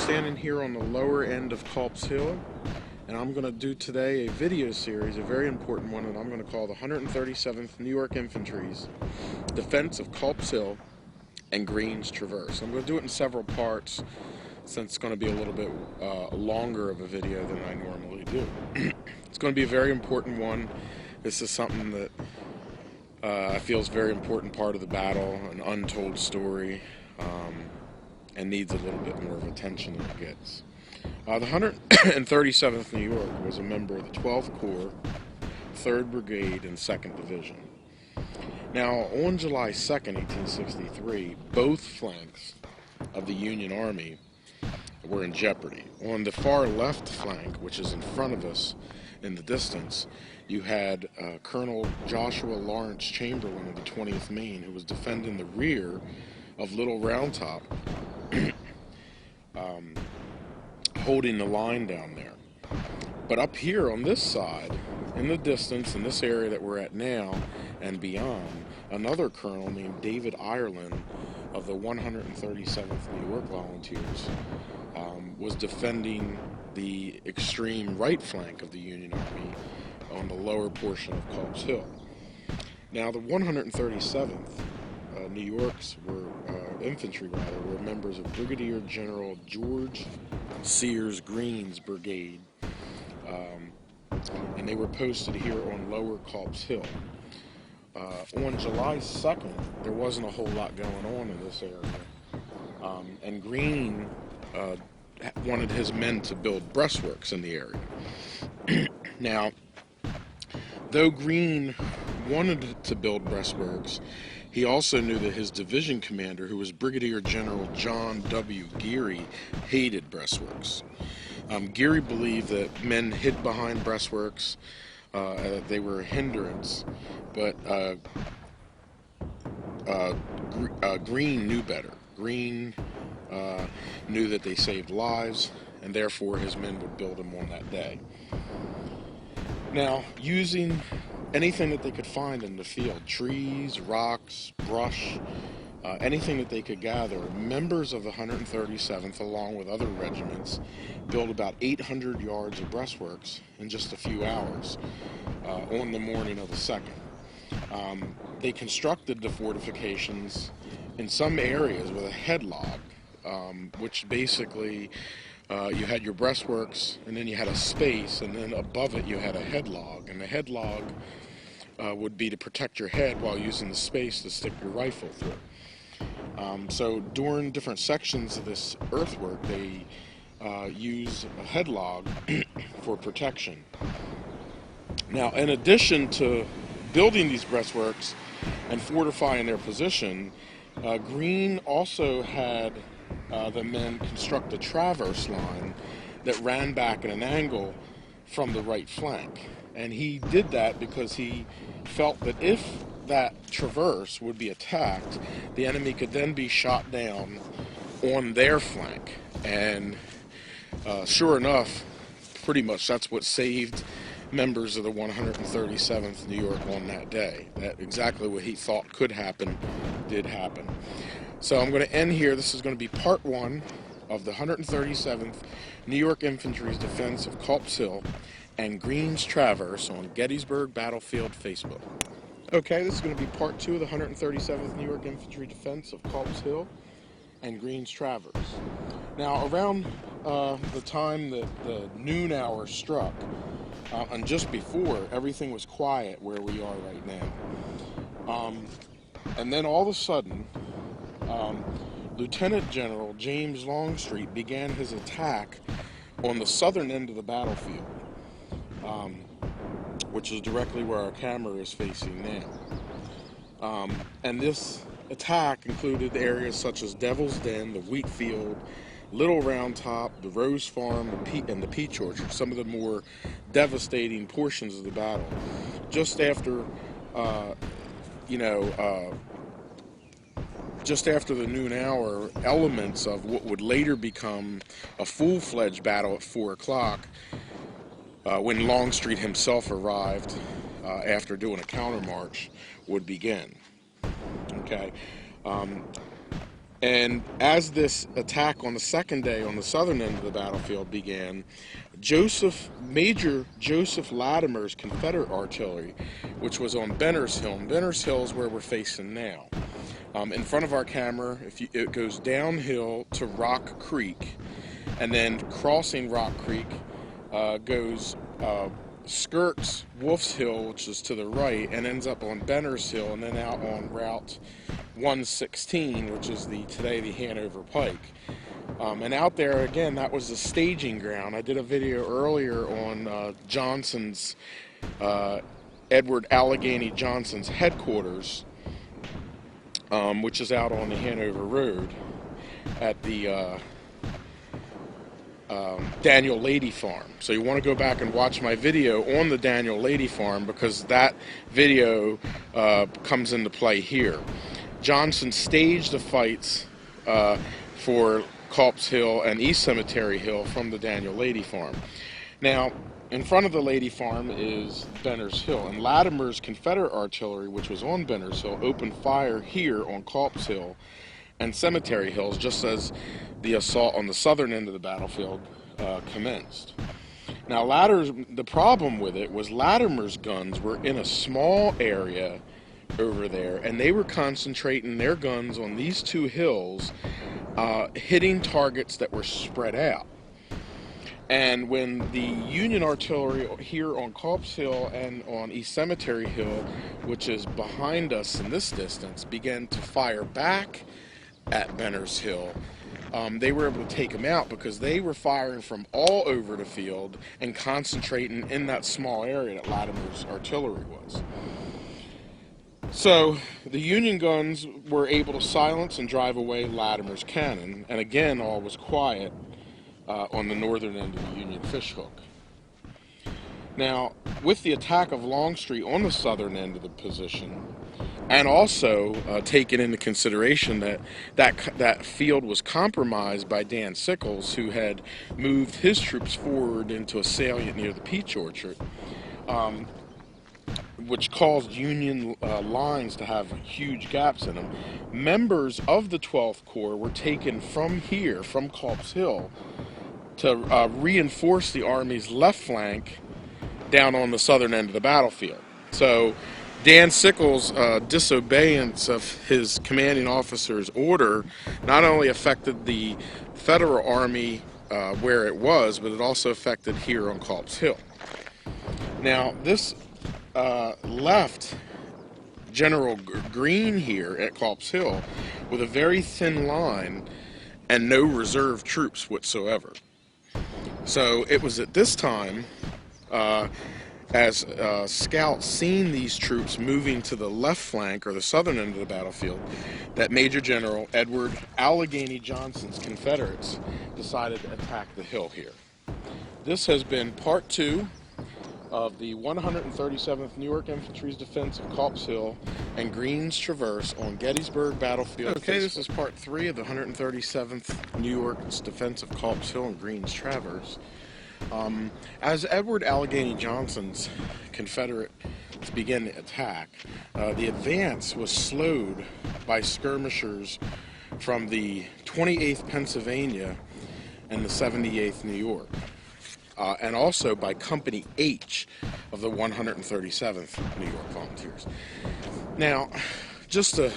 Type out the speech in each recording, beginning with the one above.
standing here on the lower end of Culp's Hill, and I'm going to do today a video series, a very important one, that I'm going to call the 137th New York Infantry's Defense of Culp's Hill and Green's Traverse. I'm going to do it in several parts since it's going to be a little bit longer of a video than I normally do. It's going to be a very important one. This is something that I feel is a very important part of the battle, an untold story, and needs a little bit more of attention than it gets. The 137th New York was a member of the 12th Corps, 3rd Brigade, and 2nd Division. Now, on July 2nd, 1863, both flanks of the Union Army were in jeopardy. On the far left flank, which is in front of us in the distance, you had Colonel Joshua Lawrence Chamberlain of the 20th Maine, who was defending the rear of Little Round Top, holding the line down there. But up here on this side, in the distance, in this area that we're at now and beyond, another colonel named David Ireland of the 137th New York Volunteers was defending the extreme right flank of the Union Army on the lower portion of Culp's Hill. Now, the 137th New York's infantry were members of Brigadier General George Sears Green's brigade, and they were posted here on Lower Culp's Hill. On July 2nd, there wasn't a whole lot going on in this area, and Green wanted his men to build breastworks in the area. Now, though Green wanted to build breastworks, he also knew that his division commander, who was Brigadier General John W. Geary, hated breastworks. Geary believed that men hid behind breastworks, that they were a hindrance, but Green knew better. Green knew that they saved lives, and therefore his men would build them on that day. Now, using anything that they could find in the field, trees, rocks, brush, anything that they could gather, members of the 137th, along with other regiments, built about 800 yards of breastworks in just a few hours on the morning of the 2nd. They constructed the fortifications in some areas with a headlog, which basically you had your breastworks, and then you had a space, and then above it you had a headlog, and the headlog would be to protect your head while using the space to stick your rifle through. So during different sections of this earthwork, they use a headlog for protection. Now, in addition to building these breastworks and fortifying their position, Green also had the men construct a traverse line that ran back at an angle from the right flank. And he did that because he felt that if that traverse would be attacked, the enemy could then be shot down on their flank. And sure enough, pretty much that's what saved members of the 137th New York on that day. That exactly what he thought could happen did happen. So I'm going to end here. This is going to be part 1 of the 137th New York Infantry's Defense of Culp's Hill and Green's Traverse on Gettysburg Battlefield Facebook. Okay, this is going to be part 2 of the 137th New York Infantry Defense of Culp's Hill and Green's Traverse. Now, around the time that the noon hour struck, and just before, everything was quiet where we are right now. And then all of a sudden, Lieutenant General James Longstreet began his attack on the southern end of the battlefield, which is directly where our camera is facing now. And this attack included areas such as Devil's Den, the Wheat Field, Little Round Top, the Rose Farm, and the Peach Orchard, some of the more devastating portions of the battle. Just after, just after the noon hour, elements of what would later become a full-fledged battle at 4 o'clock, when Longstreet himself arrived after doing a countermarch, would begin. Okay. And as this attack on the second day on the southern end of the battlefield began, Major Joseph Latimer's Confederate artillery, which was on Benner's Hill, and Benner's Hill is where we're facing now. In front of our camera, it goes downhill to Rock Creek, and then crossing Rock Creek goes skirts Wolf's Hill, which is to the right, and ends up on Benner's Hill, and then out on Route 116, which is today the Hanover Pike. And out there again, that was the staging ground. I did a video earlier on Johnson's Edward Allegheny Johnson's headquarters, which is out on the Hanover Road at the Daniel Lady Farm. So you want to go back and watch my video on the Daniel Lady Farm, because that video comes into play here. Johnson staged the fights for Culp's Hill and East Cemetery Hill from the Daniel Lady Farm. Now, in front of the Lady Farm is Benner's Hill, and Latimer's Confederate artillery, which was on Benner's Hill, opened fire here on Culp's Hill and Cemetery Hills just as the assault on the southern end of the battlefield commenced. Now, the problem with it was Latimer's guns were in a small area over there, and they were concentrating their guns on these two hills, hitting targets that were spread out. And when the Union artillery here on Culp's Hill and on East Cemetery Hill, which is behind us in this distance, began to fire back at Benner's Hill, they were able to take them out, because they were firing from all over the field and concentrating in that small area that Latimer's artillery was. So the Union guns were able to silence and drive away Latimer's cannon, and again all was quiet on the northern end of the Union fishhook. Now, with the attack of Longstreet on the southern end of the position, and also taking into consideration that field was compromised by Dan Sickles, who had moved his troops forward into a salient near the Peach Orchard, which caused Union lines to have huge gaps in them. Members of the 12th Corps were taken from here, from Culp's Hill, to reinforce the Army's left flank down on the southern end of the battlefield. So Dan Sickles' disobeyance of his commanding officer's order not only affected the Federal Army where it was, but it also affected here on Culp's Hill. Now, this left General Greene here at Culp's Hill with a very thin line and no reserve troops whatsoever. So it was at this time, as scouts seen these troops moving to the left flank, or the southern end of the battlefield, that Major General Edward Allegheny Johnson's Confederates decided to attack the hill here. This has been part 2 of the 137th New York Infantry's defense of Culp's Hill and Greene's Traverse on Gettysburg Battlefield. Okay, this is part 3 of the 137th New York's defense of Culp's Hill and Greene's Traverse. As Edward Allegheny Johnson's Confederates began the attack, the advance was slowed by skirmishers from the 28th Pennsylvania and the 78th New York. And also by Company H of the 137th New York Volunteers. Now, just to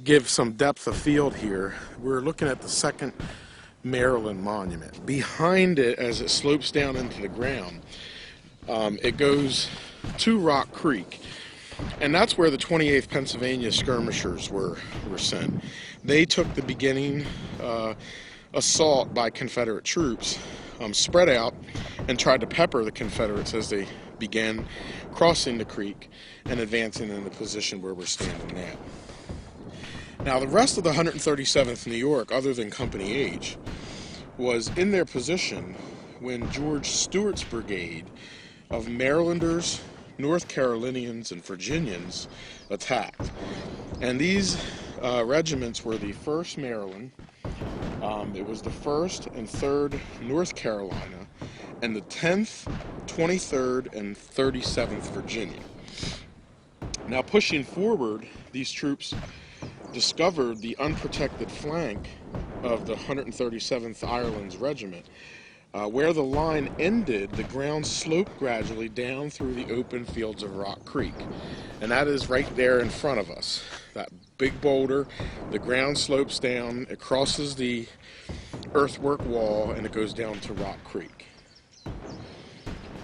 give some depth of field here, we're looking at the 2nd Maryland Monument. Behind it, as it slopes down into the ground, it goes to Rock Creek, and that's where the 28th Pennsylvania skirmishers were sent. They took the beginning assault by Confederate troops, spread out, and tried to pepper the Confederates as they began crossing the creek and advancing in the position where we're standing now. Now, the rest of the 137th New York, other than Company H, was in their position when George Stewart's brigade of Marylanders, North Carolinians, and Virginians attacked. And these regiments were the 1st Maryland, it was the 1st and 3rd North Carolina, and the 10th, 23rd, and 37th Virginia. Now, pushing forward, these troops discovered the unprotected flank of the 137th Ireland's regiment. Where the line ended, the ground sloped gradually down through the open fields of Rock Creek. And that is right there in front of us. That big boulder, the ground slopes down, it crosses the earthwork wall, and it goes down to Rock Creek.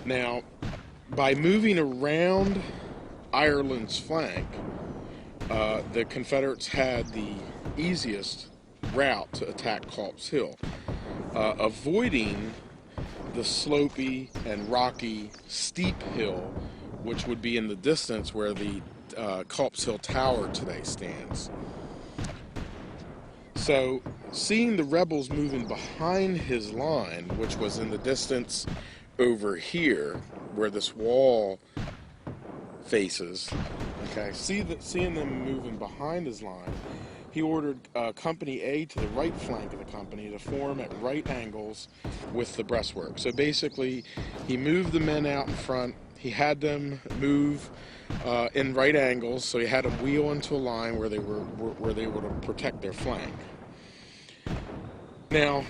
Now, by moving around Ireland's flank, the Confederates had the easiest route to attack Culp's Hill, avoiding the slopey and rocky steep hill, which would be in the distance where the Culp's Hill Tower today stands. So, seeing the rebels moving behind his line, which was in the distance over here, where this wall faces, okay, seeing them moving behind his line, he ordered Company A to the right flank of the company to form at right angles with the breastwork. So basically, he moved the men out in front. He had them move in right angles, so he had them wheel into a line where they were to protect their flank. Now,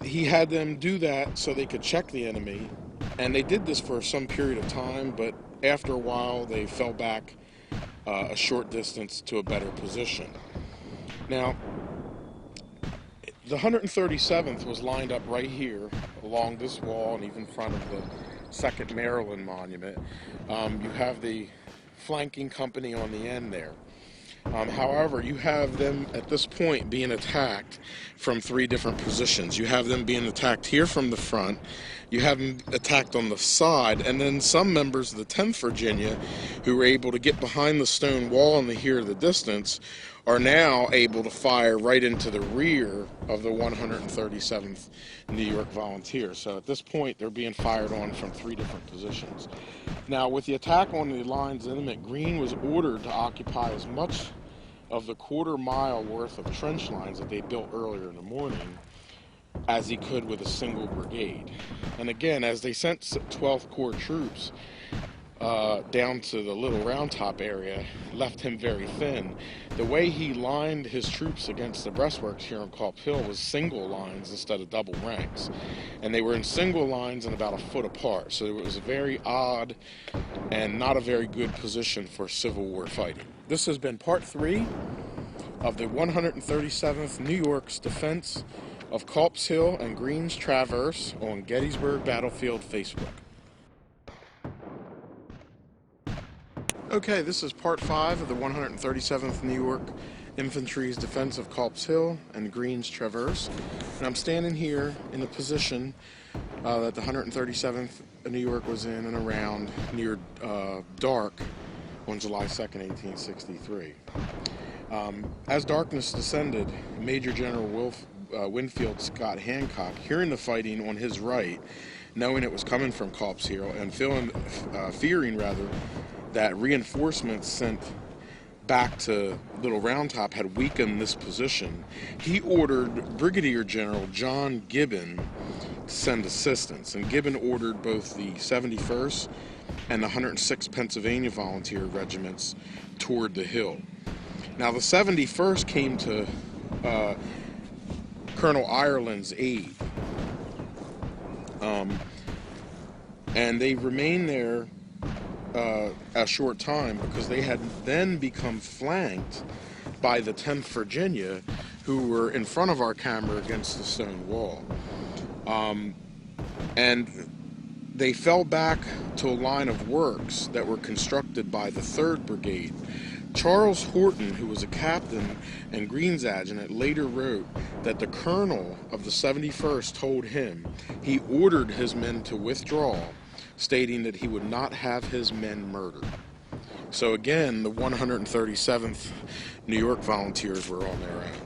he had them do that so they could check the enemy, and they did this for some period of time, but after a while they fell back a short distance to a better position. Now, the 137th was lined up right here along this wall and even in front of the 2nd Maryland Monument. You have the flanking company on the end there. However, you have them at this point being attacked from 3 different positions. You have them being attacked here from the front, you have them attacked on the side, and then some members of the 10th Virginia who were able to get behind the stone wall in the here the distance are now able to fire right into the rear of the 137th New York Volunteers. So at this point, they're being fired on from 3 different positions. Now, with the attack on the line's intimate, Greene was ordered to occupy as much of the quarter-mile worth of trench lines that they built earlier in the morning as he could with a single brigade. And again, as they sent 12th Corps troops down to the Little Round Top area, left him very thin. The way he lined his troops against the breastworks here on Culp Hill was single lines instead of double ranks. And they were in single lines and about a foot apart. So it was a very odd and not a very good position for Civil War fighting. This has been part 3 of the 137th New York's defense of Culp's Hill and Greene's Traverse on Gettysburg Battlefield Facebook. Okay, this is part 5 of the 137th New York Infantry's defense of Culp's Hill and Greene's Traverse. And I'm standing here in the position that the 137th New York was in and around near dark on July 2nd, 1863. As darkness descended, Major General Winfield Scott Hancock, hearing the fighting on his right, knowing it was coming from Culp's Hill, and fearing that reinforcements sent back to Little Round Top had weakened this position, he ordered Brigadier General John Gibbon to send assistance. And Gibbon ordered both the 71st and the 106th Pennsylvania Volunteer Regiments toward the hill. Now, the 71st came to Colonel Ireland's aid, and they remained there a short time because they had then become flanked by the 10th Virginia, who were in front of our camera against the stone wall. And they fell back to a line of works that were constructed by the 3rd Brigade. Charles Horton, who was a captain and Greene's adjutant, later wrote that the colonel of the 71st told him he ordered his men to withdraw, stating that he would not have his men murdered. So again, the 137th New York Volunteers were on their own.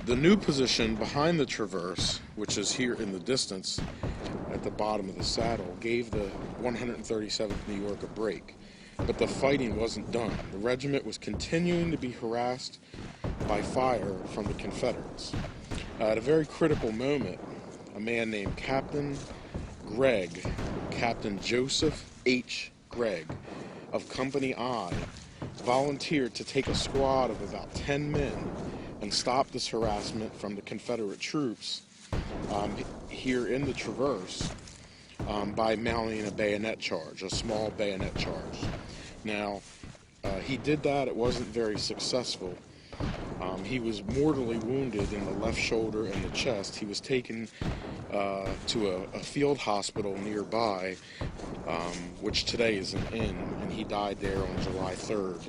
The new position behind the Traverse, which is here in the distance at the bottom of the saddle, gave the 137th New York a break. But the fighting wasn't done. The regiment was continuing to be harassed by fire from the Confederates. At a very critical moment, a man named Captain Joseph H. Gregg of Company I volunteered to take a squad of about 10 men and stop this harassment from the Confederate troops here in the Traverse by mounting a bayonet charge, a small bayonet charge. Now, he did that. It wasn't very successful. He was mortally wounded in the left shoulder and the chest. He was taken to a field hospital nearby, which today is an inn, and he died there on July 3rd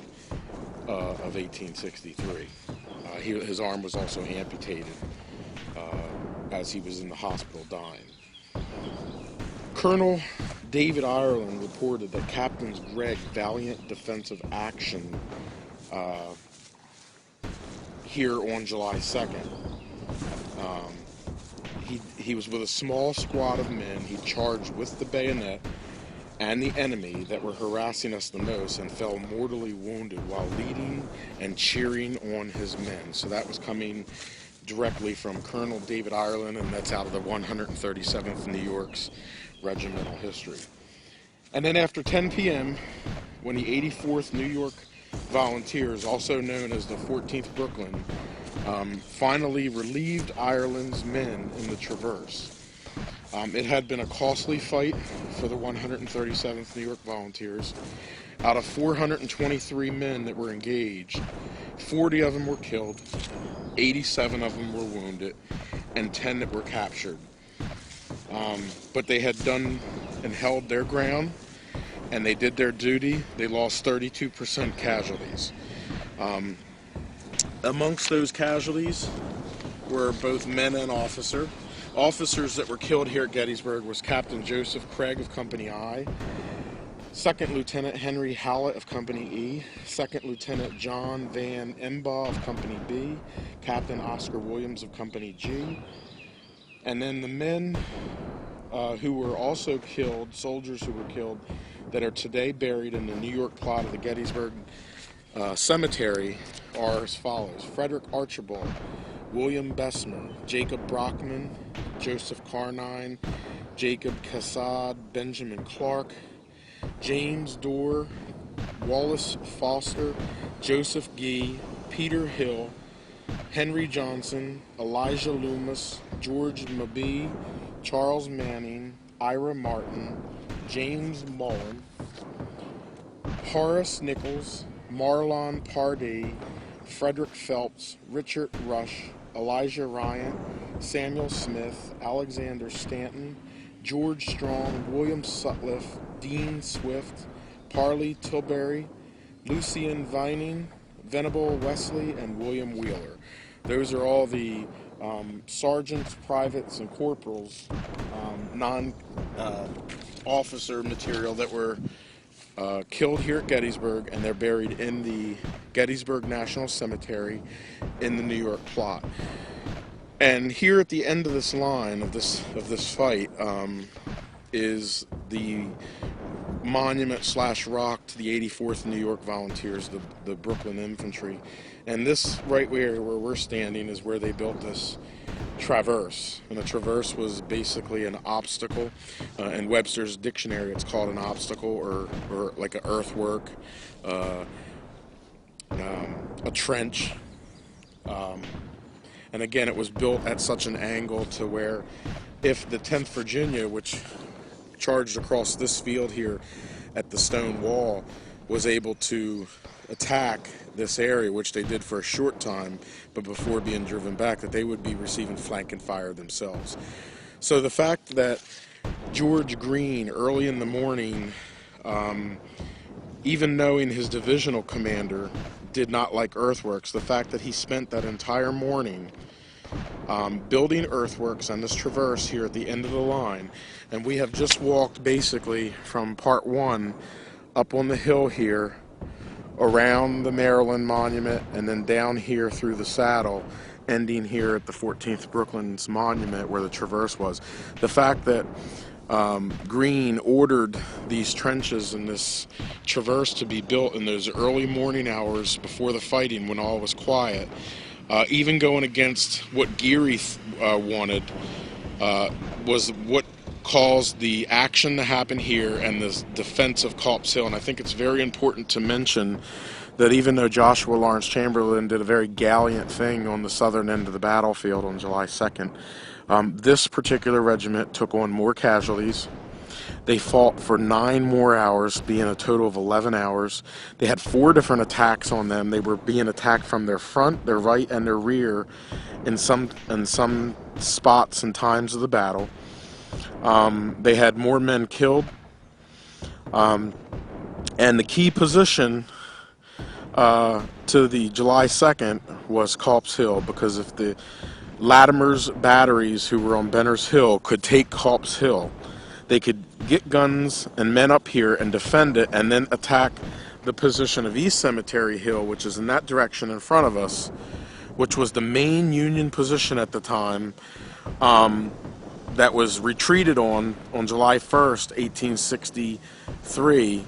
of 1863. His arm was also amputated as he was in the hospital dying. Colonel David Ireland reported that Captain Gregg's valiant defensive action here on July 2nd. He was with a small squad of men. He charged with the bayonet and the enemy that were harassing us the most and fell mortally wounded while leading and cheering on his men. So that was coming directly from Colonel David Ireland, and that's out of the 137th New York's regimental history. And then after 10 p.m., when the 84th New York Volunteers, also known as the 14th Brooklyn, finally relieved Ireland's men in the Traverse. It had been a costly fight for the 137th New York Volunteers. Out of 423 men that were engaged, 40 of them were killed, 87 of them were wounded, and 10 that were captured. But they had done and held their ground, and they did their duty. They lost 32% casualties. Amongst those casualties were both men and officers. Officers that were killed here at Gettysburg was Captain Joseph Craig of Company I, Second Lieutenant Henry Hallett of Company E, Second Lieutenant John Van Embaugh of Company B, Captain Oscar Williams of Company G, and then the men who were also killed, soldiers who were killed, that are today buried in the New York plot of the Gettysburg Cemetery are as follows: Frederick Archibald, William Bessemer, Jacob Brockman, Joseph Carnine, Jacob Cassad, Benjamin Clark, James Dorr, Wallace Foster, Joseph Gee, Peter Hill, Henry Johnson, Elijah Loomis, George Mabee, Charles Manning, Ira Martin, James Mullen, Horace Nichols, Marlon Pardee, Frederick Phelps, Richard Rush, Elijah Ryan, Samuel Smith, Alexander Stanton, George Strong, William Sutcliffe, Dean Swift, Parley Tilbury, Lucian Vining, Venable Wesley, and William Wheeler. Those are all the sergeants, privates, and corporals, non-officer material that were killed here at Gettysburg, and they're buried in the Gettysburg National Cemetery in the New York plot. And here at the end of this line of this fight is the monument / rock to the 84th New York Volunteers, the Brooklyn Infantry. And this right where we're standing is where they built this traverse. And a traverse was basically an obstacle. In Webster's dictionary, it's called an obstacle or like an earthwork, a trench. And again, it was built at such an angle to where if the 10th Virginia, which charged across this field here at the stone wall, was able to attack this area, which they did for a short time, but before being driven back, that they would be receiving flank and fire themselves. So the fact that George Greene, early in the morning, even knowing his divisional commander did not like earthworks, the fact that he spent that entire morning building earthworks on this traverse here at the end of the line, and we have just walked basically from part one up on the hill here, around the Maryland Monument, and then down here through the saddle, ending here at the 14th Brooklyn's monument where the traverse was. The fact that Greene ordered these trenches and this traverse to be built in those early morning hours before the fighting, when all was quiet, even going against what Geary wanted, was what caused the action to happen here and the defense of Culp's Hill. And I think it's very important to mention that even though Joshua Lawrence Chamberlain did a very gallant thing on the southern end of the battlefield on July 2nd, this particular regiment took on more casualties. They fought for 9 more hours, being a total of 11 hours. They had 4 different attacks on them. They were being attacked from their front, their right, and their rear in some spots and times of the battle. They had more men killed. And the key position to the July 2nd was Culp's Hill, because if the Latimer's batteries, who were on Benner's Hill, could take Culp's Hill, they could get guns and men up here and defend it, and then attack the position of East Cemetery Hill, which is in that direction in front of us, which was the main Union position at the time, that was retreated on July 1st, 1863,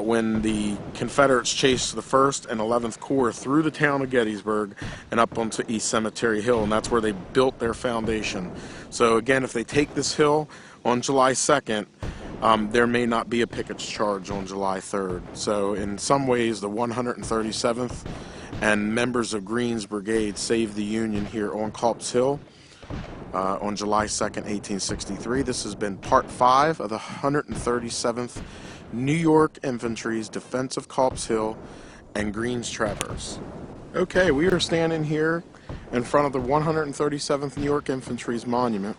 when the Confederates chased the 1st and 11th Corps through the town of Gettysburg and up onto East Cemetery Hill, and that's where they built their foundation. So again, if they take this hill on July 2nd, there may not be a Pickett's charge on July 3rd. So in some ways, the 137th and members of Greene's brigade saved the Union here on Culp's Hill on July 2nd, 1863. This has been part 5 of the 137th New York Infantry's defense of Culp's Hill and Greene's Traverse. Okay, we are standing here in front of the 137th New York Infantry's monument.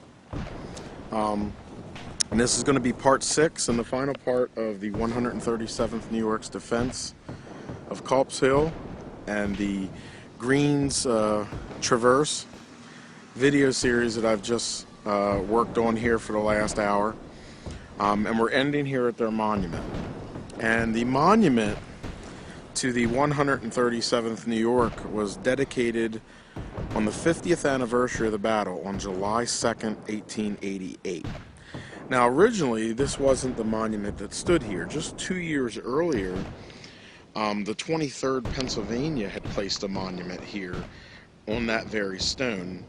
And this is going to be part 6 and the final part of the 137th New York's defense of Culp's Hill and the Greene's Traverse video series that I've just worked on here for the last hour. And we're ending here at their monument. And the monument to the 137th New York was dedicated on the 50th anniversary of the battle on July 2nd, 1888. Now, originally, this wasn't the monument that stood here. Just 2 years earlier, the 23rd Pennsylvania had placed a monument here on that very stone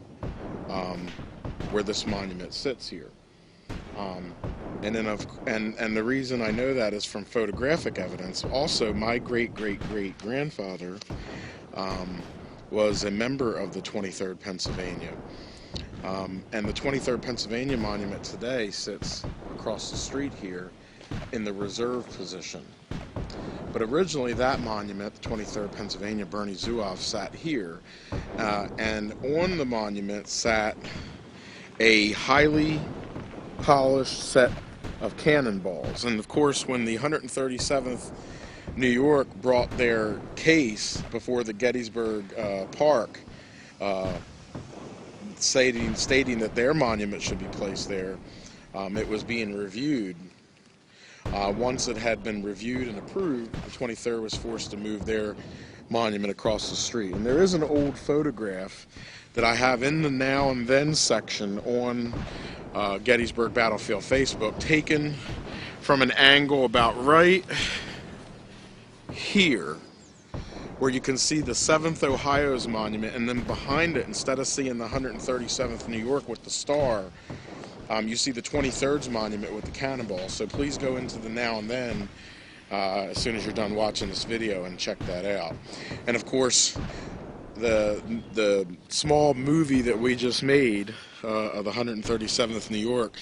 where this monument sits here. And the reason I know that is from photographic evidence. Also, my great-great-great-grandfather was a member of the 23rd Pennsylvania. And the 23rd Pennsylvania monument today sits across the street here in the reserve position. But originally that monument, the 23rd Pennsylvania, Bernie Zuoff, sat here. And on the monument sat a highly polished set of cannonballs. And of course, when the 137th New York brought their case before the Gettysburg Park, stating that their monument should be placed there, it was being reviewed. Once it had been reviewed and approved, the 23rd was forced to move their monument across the street. And there is an old photograph that I have in the Now and Then section on Gettysburg Battlefield Facebook, taken from an angle about right here, where you can see the 7th Ohio's monument, and then behind it, instead of seeing the 137th New York with the star, you see the 23rd's monument with the cannonball. So please go into the Now and Then as soon as you're done watching this video and check that out. And of course, the small movie that we just made of the 137th New York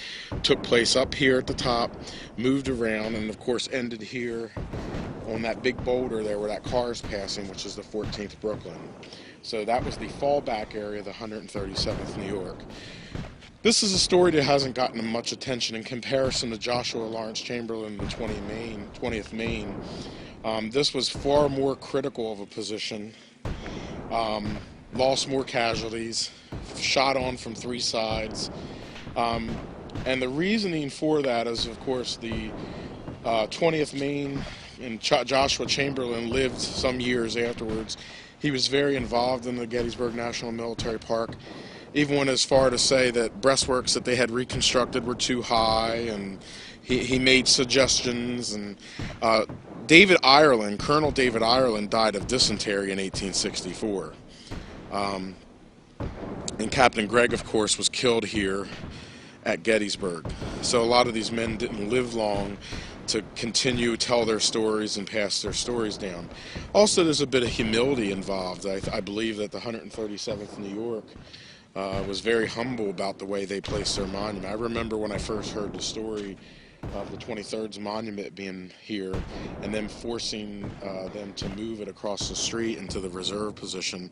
took place up here at the top, moved around, and of course ended here on that big boulder there where that car is passing, which is the 14th Brooklyn. So that was the fallback area of the 137th New York. This is a story that hasn't gotten much attention in comparison to Joshua Lawrence Chamberlain and the 20th Maine. This was far more critical of a position. Lost more casualties, shot on from 3 sides. And the reasoning for that is, of course, the 20th Maine and Joshua Chamberlain lived some years afterwards. He was very involved in the Gettysburg National Military Park, even went as far to say that breastworks that they had reconstructed were too high, and he made suggestions. And David Ireland, Colonel David Ireland, died of dysentery in 1864. And Captain Gregg, of course, was killed here at Gettysburg. So a lot of these men didn't live long to continue tell their stories and pass their stories down. Also, there's a bit of humility involved. I believe that the 137th New York was very humble about the way they placed their monument. I remember when I first heard the story of the 23rd's monument being here and then forcing them to move it across the street into the reserve position.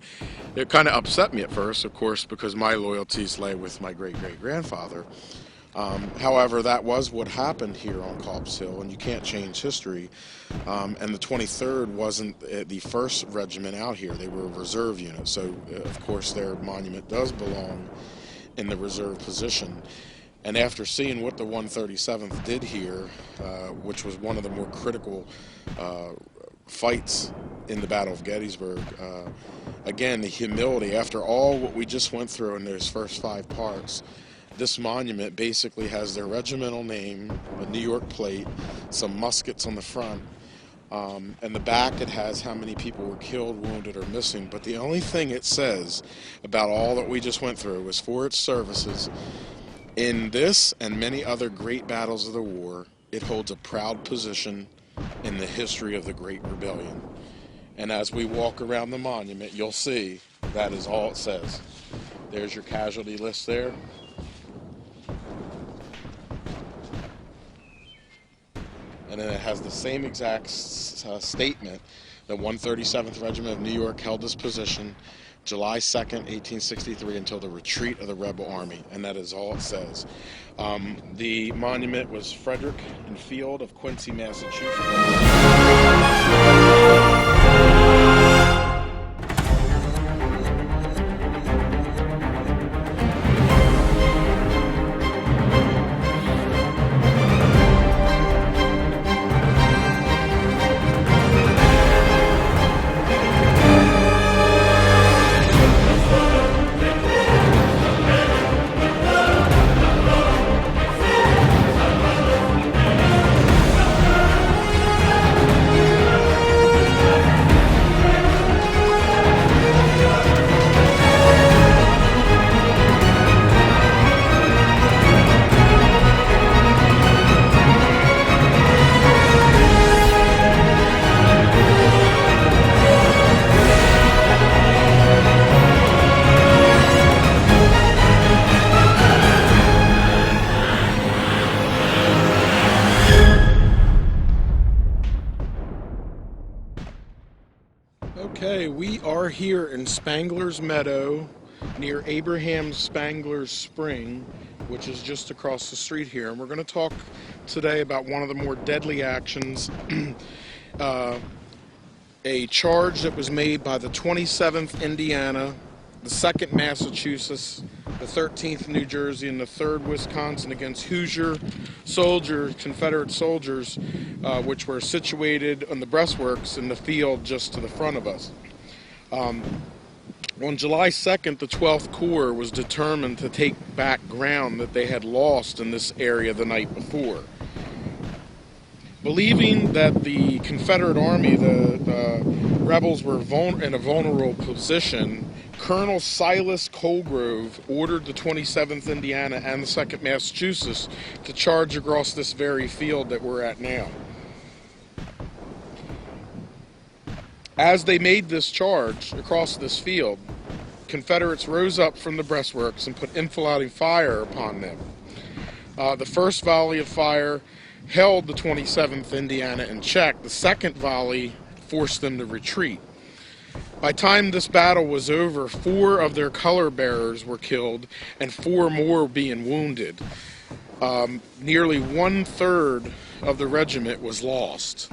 It kind of upset me at first, of course, because my loyalties lay with my great-great-grandfather. However, that was what happened here on Culp's Hill, and you can't change history. And the 23rd wasn't the first regiment out here. They were a reserve unit, so of course their monument does belong in the reserve position. And after seeing what the 137th did here, which was one of the more critical fights in the Battle of Gettysburg, again, the humility, after all what we just went through in those first 5 parts, this monument basically has their regimental name, a New York plate, some muskets on the front, and the back it has how many people were killed, wounded, or missing. But the only thing it says about all that we just went through was for its services. In this and many other great battles of the war, it holds a proud position in the history of the Great Rebellion. And as we walk around the monument, you'll see that is all it says. There's your casualty list there. And then it has the same exact statement. The 137th Regiment of New York held this position July 2nd, 1863 until the retreat of the rebel army, and that is all it says. The monument was Frederick and Field of Quincy, Massachusetts. Okay, we are here in Spangler's Meadow near Abraham Spangler's Spring, which is just across the street here. And we're going to talk today about one of the more deadly actions, a charge that was made by the 27th Indiana, the 2nd Massachusetts, the 13th New Jersey, and the 3rd Wisconsin against Hoosier soldiers, Confederate soldiers, which were situated on the breastworks in the field just to the front of us. On July 2nd, the 12th Corps was determined to take back ground that they had lost in this area the night before. Believing that the Confederate Army, the rebels, were in a vulnerable position, Colonel Silas Colgrove ordered the 27th Indiana and the 2nd Massachusetts to charge across this very field that we're at now. As they made this charge across this field, Confederates rose up from the breastworks and put infiltrating fire upon them. The first volley of fire held the 27th Indiana in check. The second volley forced them to retreat. By the time this battle was over, 4 of their color bearers were killed and 4 more were being wounded. Nearly 1/3 of the regiment was lost.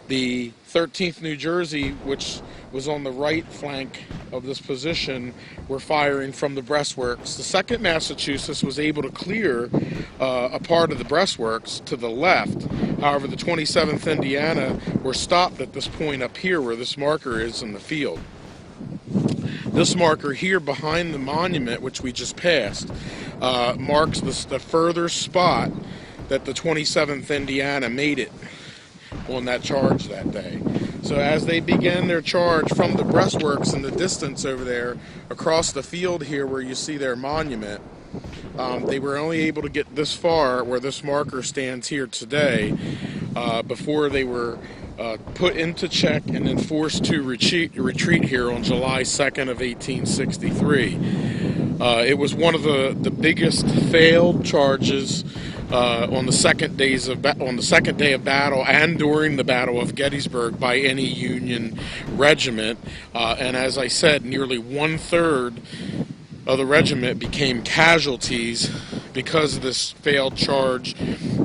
The 13th New Jersey, which was on the right flank of this position, were firing from the breastworks. The 2nd Massachusetts was able to clear a part of the breastworks to the left. However, the 27th Indiana were stopped at this point up here where this marker is in the field. This marker here behind the monument, which we just passed, marks the further spot that the 27th Indiana made it on that charge that day. So as they began their charge from the breastworks in the distance over there across the field here where you see their monument, they were only able to get this far where this marker stands here today. before they were put into check and then forced to retreat here on July 2nd of 1863. It was one of the biggest failed charges on the second day of battle and during the Battle of Gettysburg by any Union regiment. And as I said, nearly 1/3 of the regiment became casualties because of this failed charge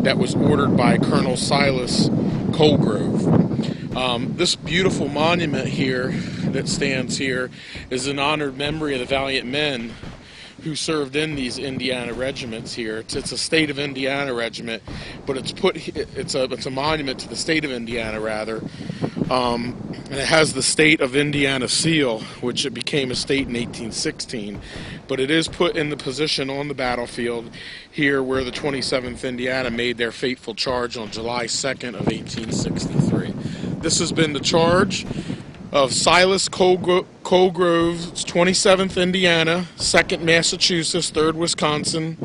that was ordered by Colonel Silas Colgrove. This beautiful monument here that stands here is in honored memory of the valiant men who served in these Indiana regiments here. It's a state of Indiana regiment, but it's a monument to the state of Indiana rather, and it has the state of Indiana seal, which it became a state in 1816. But it is put in the position on the battlefield here where the 27th Indiana made their fateful charge on July 2nd of 1863. This has been the charge of Silas Colgrove's 27th Indiana, 2nd Massachusetts, 3rd Wisconsin,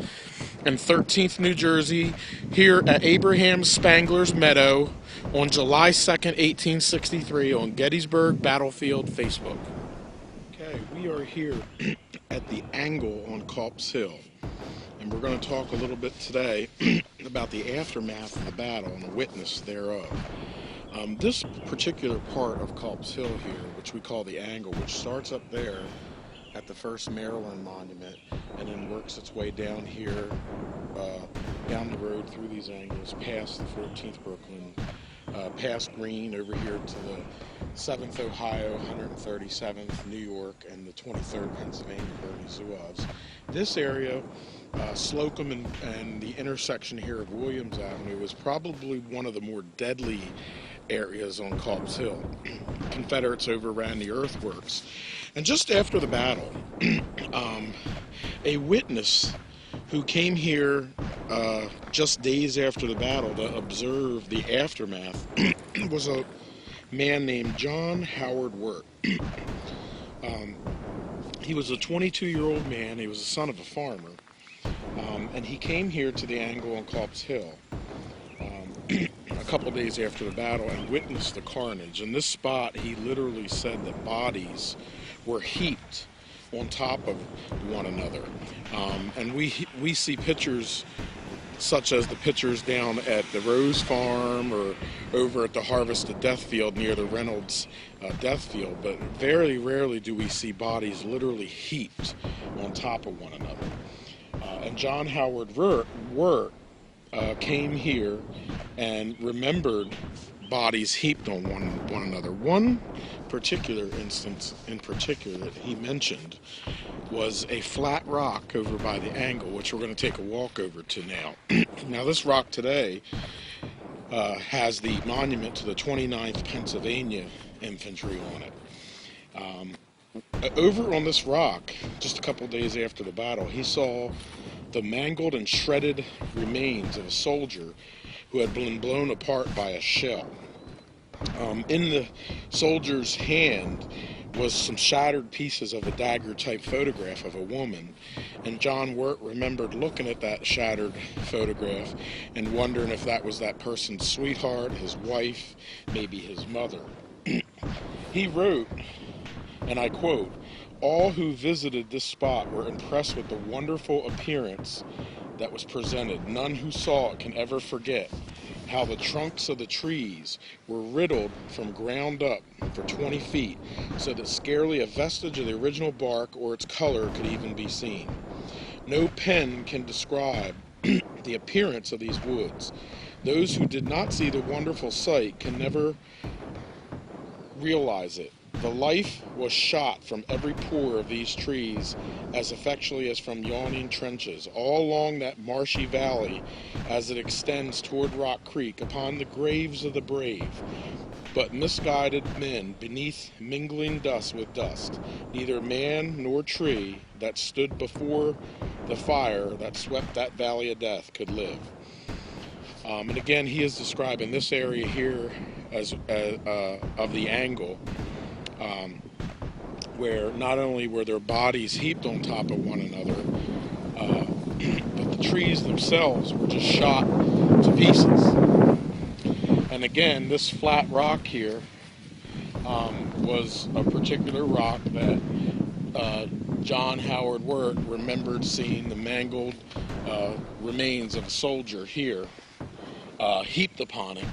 and 13th New Jersey, here at Abraham Spangler's Meadow on July 2nd, 1863, on Gettysburg Battlefield Facebook. Okay, we are here at the angle on Culp's Hill, and we're going to talk a little bit today about the aftermath of the battle and a witness thereof. This particular part of Culp's Hill here, which we call the angle, which starts up there at the First Maryland Monument and then works its way down here, down the road through these angles, past the 14th Brooklyn, past Greene over here to the 7th Ohio, 137th New York, and the 23rd Pennsylvania Bernie Zouaves. This area, Slocum and the intersection here of Williams Avenue, is probably one of the more deadly areas on Culp's Hill. Confederates overran the earthworks. And just after the battle, a witness who came here just days after the battle to observe the aftermath was a man named John Howard Wirt. He was a 22-year-old man. He was the son of a farmer. And he came here to the angle on Culp's Hill a couple days after the battle and witnessed the carnage. In this spot, he literally said that bodies were heaped on top of one another. And we see pictures such as the pictures down at the Rose Farm or over at the Harvested Death Field near the Reynolds Death Field, but very rarely do we see bodies literally heaped on top of one another. And John Howard Wirt came here and remembered bodies heaped on one another. One particular instance in particular that he mentioned was a flat rock over by the angle, which we're going to take a walk over to now. Now this rock today has the monument to the 29th Pennsylvania Infantry on it. Over on this rock, just a couple days after the battle, he saw the mangled and shredded remains of a soldier who had been blown apart by a shell. In the soldier's hand was some shattered pieces of a dagger-type photograph of a woman, and John Wirt remembered looking at that shattered photograph and wondering if that was that person's sweetheart, his wife, maybe his mother. He wrote, and I quote, "All who visited this spot were impressed with the wonderful appearance that was presented. None who saw it can ever forget how the trunks of the trees were riddled from ground up for 20 feet, so that scarcely a vestige of the original bark or its color could even be seen. No pen can describe the appearance of these woods. Those who did not see the wonderful sight can never realize it. The life was shot from every pore of these trees as effectually as from yawning trenches, all along that marshy valley as it extends toward Rock Creek, upon the graves of the brave, but misguided men beneath mingling dust with dust, neither man nor tree that stood before the fire that swept that valley of death could live." And again, he is describing this area here as of the angle, where not only were their bodies heaped on top of one another, but the trees themselves were just shot to pieces. And again, this flat rock here was a particular rock that John Howard Wirt remembered seeing the mangled remains of a soldier here heaped upon it.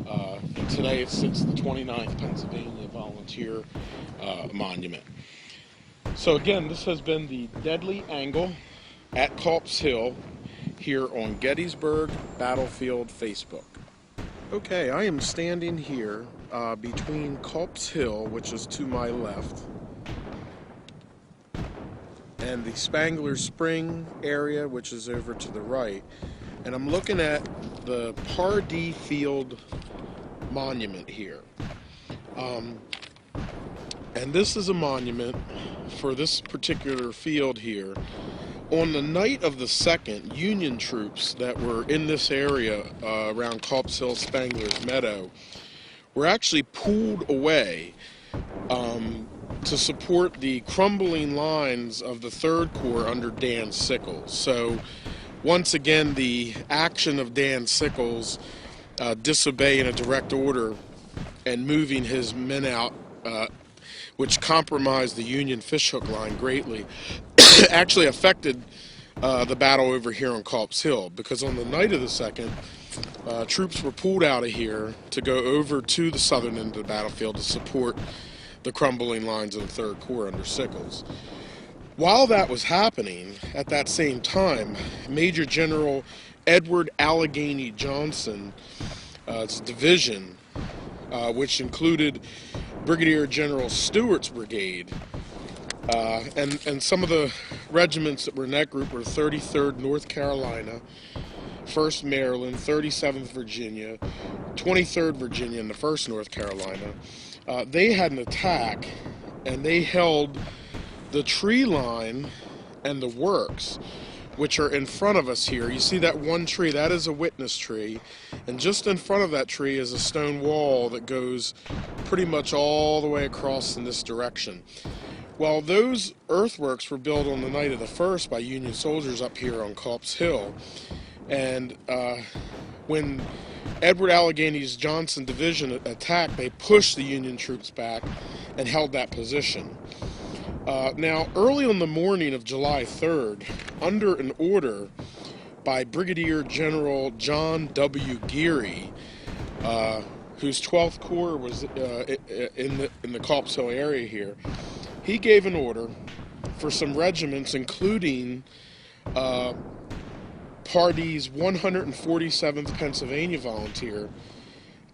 And today it sits the 29th Pennsylvania Volunteer Monument. So again, this has been the Deadly Angle at Culp's Hill here on Gettysburg Battlefield Facebook. Okay, I am standing here between Culp's Hill, which is to my left, and the Spangler Spring area, which is over to the right. And I'm looking at the Pardee Field monument here. And this is a monument for this particular field here. On the night of the 2nd, Union troops that were in this area around Culp's Hill, Spangler's Meadow, were actually pulled away to support the crumbling lines of the 3rd Corps under Dan Sickles. So once again, the action of Dan Sickles disobeying a direct order and moving his men out, which compromised the Union fishhook line greatly, actually affected the battle over here on Culp's Hill, because on the night of the 2nd, troops were pulled out of here to go over to the southern end of the battlefield to support the crumbling lines of the 3rd Corps under Sickles. While that was happening, at that same time, Major General Edward Allegheny Johnson's division, which included Brigadier General Stewart's brigade, and some of the regiments that were in that group were 33rd North Carolina, 1st Maryland, 37th Virginia, 23rd Virginia, and the 1st North Carolina. They had an attack, and they held the tree line and the works, which are in front of us here. You see that one tree? That is a witness tree. And just in front of that tree is a stone wall that goes pretty much all the way across in this direction. Well, those earthworks were built on the night of the 1st by Union soldiers up here on Culp's Hill. And when Edward Allegheny Johnson division attacked, they pushed the Union troops back and held that position. Now, early on the morning of July 3rd, under an order by Brigadier General John W. Geary, whose 12th Corps was in the Culp's Hill area here, he gave an order for some regiments, including Pardee's 147th Pennsylvania Volunteer,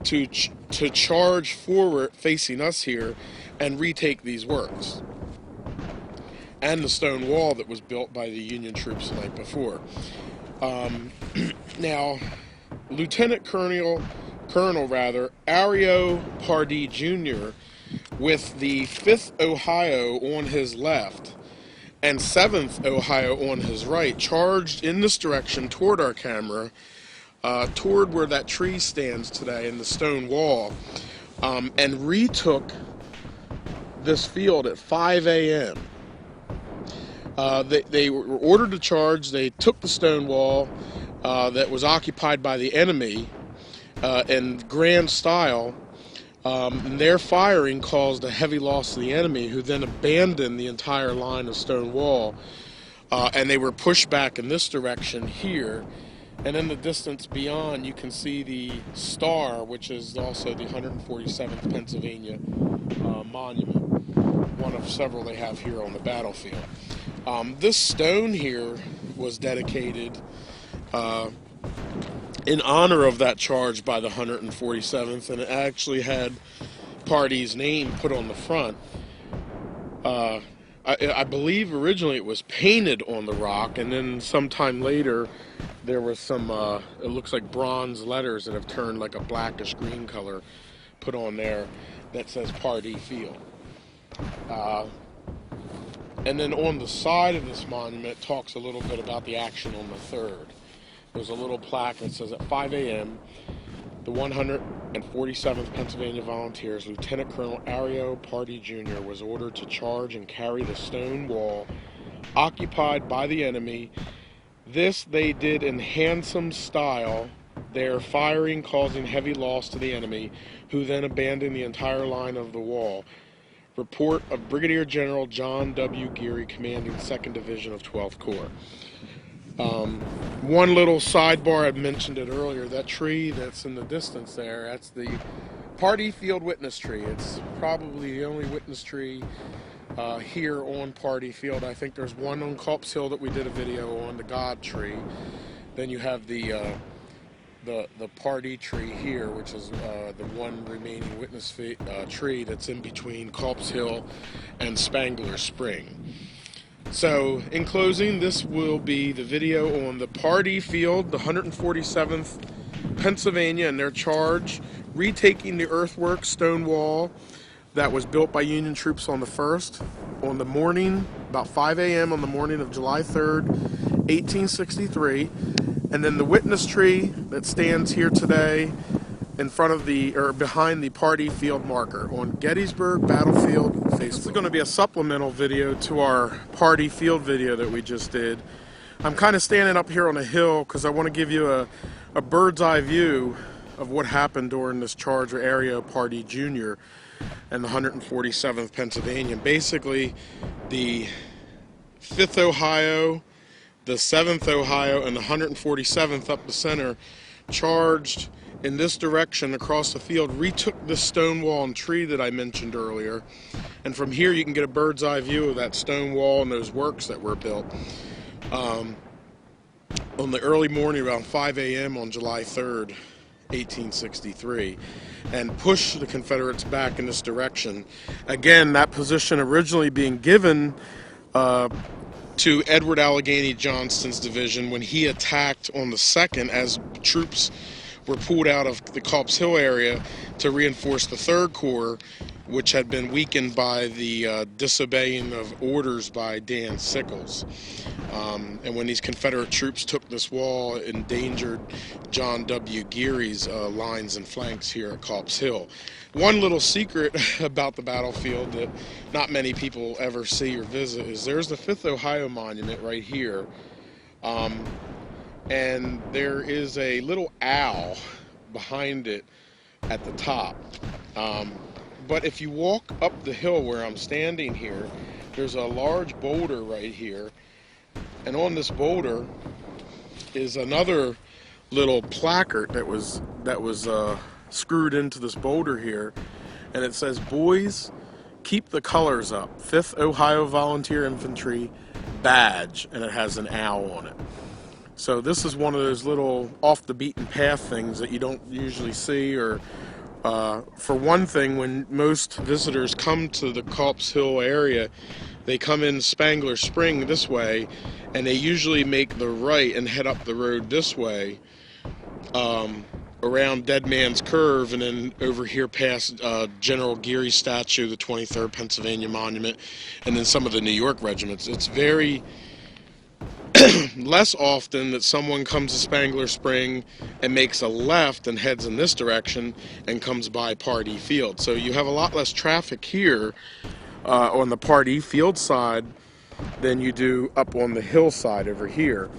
to charge forward facing us here and retake these works and the stone wall that was built by the Union troops the night before. Now, Lieutenant Colonel Ario Pardee Jr., with the 5th Ohio on his left and 7th Ohio on his right, charged in this direction toward our camera, toward where that tree stands today in the stone wall, and retook this field at 5 a.m. They were ordered to charge. They took the stone wall that was occupied by the enemy in grand style. And their firing caused a heavy loss to the enemy, who then abandoned the entire line of stone wall. And they were pushed back in this direction here. And in the distance beyond, you can see the star, which is also the 147th Pennsylvania monument, one of several they have here on the battlefield. This stone here was dedicated in honor of that charge by the 147th, and it actually had Pardee's name put on the front. I believe originally it was painted on the rock, and then sometime later there was some, it looks like bronze letters that have turned like a blackish green color put on there that says Pardee Field. And then on the side of this monument, it talks a little bit about the action on the 3rd. There's a little plaque that says, at 5 a.m., the 147th Pennsylvania Volunteers, Lieutenant Colonel Ario Pardee Jr. was ordered to charge and carry the stone wall occupied by the enemy. This they did in handsome style Their firing causing heavy loss to the enemy, who then abandoned the entire line of the wall. Report of Brigadier General John W. Geary, commanding 2nd Division of 12th Corps. One little sidebar, I mentioned it earlier, that tree that's in the distance there, that's the Party Field Witness Tree. It's probably the only witness tree here on Party Field. I think there's one on Culp's Hill that we did a video on, the God Tree. Then you have the party tree here, which is the one remaining witness tree that's in between Culp's Hill and Spangler Spring. So, in closing, this will be the video on the Party Field, the 147th Pennsylvania, and their charge, retaking the earthwork stone wall that was built by Union troops on the 1st, on the morning, about 5 a.m. on the morning of July 3rd, 1863. And then the witness tree that stands here today in front of behind the Party Field marker on Gettysburg Battlefield Facebook. This is going to be a supplemental video to our Party Field video that we just did. I'm kind of standing up here on a hill because I want to give you a bird's eye view of what happened during this charge or area of Party Junior and the 147th Pennsylvania. Basically, the 5th Ohio, the 7th Ohio, and the 147th up the center charged in this direction across the field, retook this stone wall and tree that I mentioned earlier, and from here you can get a bird's eye view of that stone wall and those works that were built on the early morning around 5 a.m. on July 3rd, 1863, and push the Confederates back in this direction. Again, that position originally being given to Edward Allegheny Johnston's division when he attacked on the 2nd as troops were pulled out of the Culp's Hill area to reinforce the 3rd Corps, which had been weakened by the disobeying of orders by Dan Sickles. And when these Confederate troops took this wall, it endangered John W. Geary's lines and flanks here at Culp's Hill. One little secret about the battlefield that not many people ever see or visit is there's the 5th Ohio Monument right here. And there is a little owl behind it at the top. But if you walk up the hill where I'm standing here, there's a large boulder right here. And on this boulder is another little placard that was screwed into this boulder here. And it says, "Boys, keep the colors up. 5th Ohio Volunteer Infantry badge." And it has an owl on it. So this is one of those little off the beaten path things that you don't usually see. Or for one thing, when most visitors come to the Culp's Hill area, they come in Spangler Spring this way, and they usually make the right and head up the road this way around Dead Man's Curve, and then over here past General Geary's statue, the 23rd Pennsylvania Monument, and then some of the New York regiments. It's very less often that someone comes to Spangler Spring and makes a left and heads in this direction and comes by Party Field. So you have a lot less traffic here on the Party Field side than you do up on the hillside over here.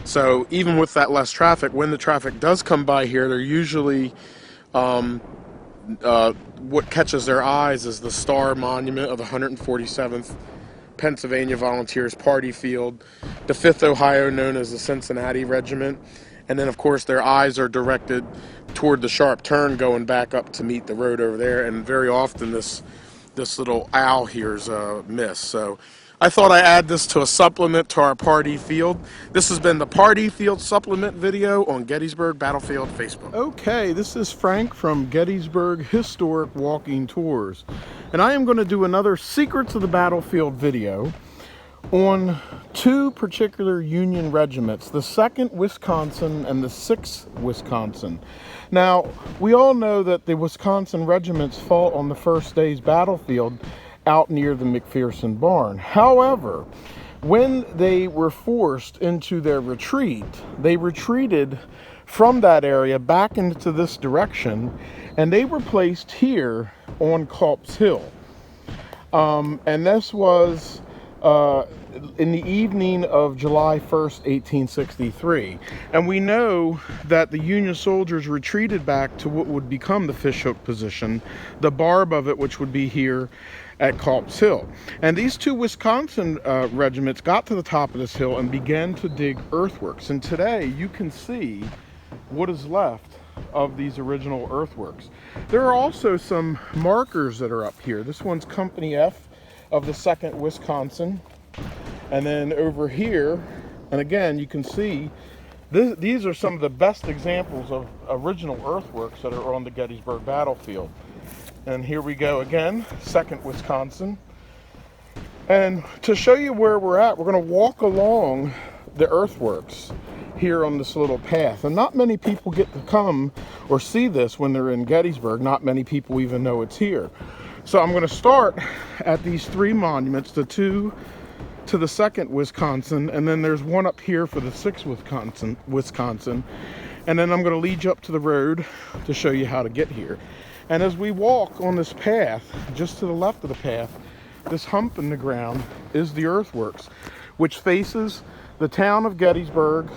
So even with that less traffic, when the traffic does come by here, they're usually what catches their eyes is the Star Monument of the 147th Pennsylvania Volunteers Party Field, the 5th Ohio known as the Cincinnati Regiment, and then of course their eyes are directed toward the sharp turn going back up to meet the road over there, and very often this little owl here is missed. So I thought I'd add this to a supplement to our Party Field. This has been the Party Field supplement video on Gettysburg Battlefield Facebook. Okay, this is Frank from Gettysburg Historic Walking Tours. And I am going to do another Secrets of the Battlefield video on two particular Union regiments, the 2nd Wisconsin and the 6th Wisconsin. Now, we all know that the Wisconsin regiments fought on the first day's battlefield out near the McPherson barn. However, when they were forced into their retreat, they retreated from that area back into this direction, and they were placed here on Culp's Hill. And this was in the evening of July 1st, 1863. And we know that the Union soldiers retreated back to what would become the fishhook position, the barb of it, which would be here at Culp's Hill. And these two Wisconsin regiments got to the top of this hill and began to dig earthworks. And today you can see what is left of these original earthworks. There are also some markers that are up here. This one's Company F of the 2nd Wisconsin. And then over here, and again, you can see these are some of the best examples of original earthworks that are on the Gettysburg battlefield. And here we go again, 2nd Wisconsin. And to show you where we're at, we're going to walk along the earthworks here on this little path. And not many people get to come or see this when they're in Gettysburg. Not many people even know it's here. So I'm going to start at these 3 monuments, the 2 to the 2nd Wisconsin, and then there's one up here for the 6th Wisconsin. And then I'm going to lead you up to the road to show you how to get here. And as we walk on this path, just to the left of the path, this hump in the ground is the earthworks, which faces the town of Gettysburg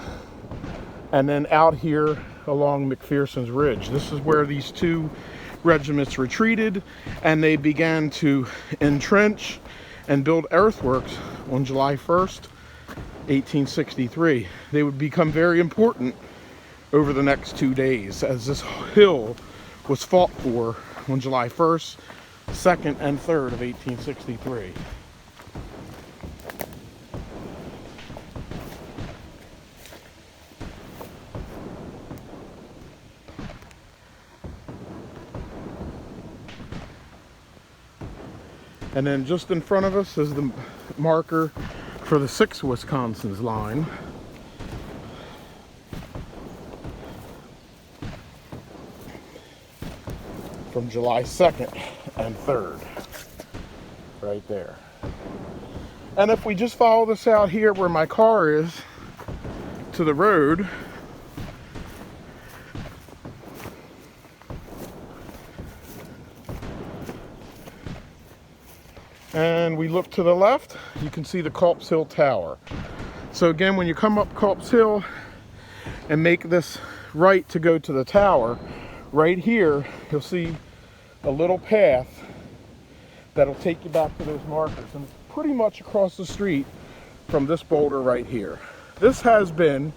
and then out here along McPherson's Ridge. This is where these 2 regiments retreated, and they began to entrench and build earthworks on July 1st, 1863. They would become very important over the next 2 days as this hill was fought for on July 1st, 2nd, and 3rd of 1863. And then just in front of us is the marker for the 6th Wisconsin's line. From July 2nd and 3rd, right there. And if we just follow this out here where my car is to the road, and we look to the left, you can see the Culp's Hill Tower. So again, when you come up Culp's Hill and make this right to go to the tower, right here, you'll see a little path that'll take you back to those markers. And it's pretty much across the street from this boulder right here. This has been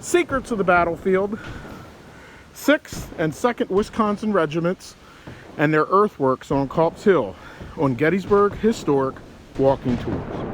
Secrets of the Battlefield, 6th and 2nd Wisconsin regiments and their earthworks on Culp's Hill on Gettysburg Historic Walking Tours.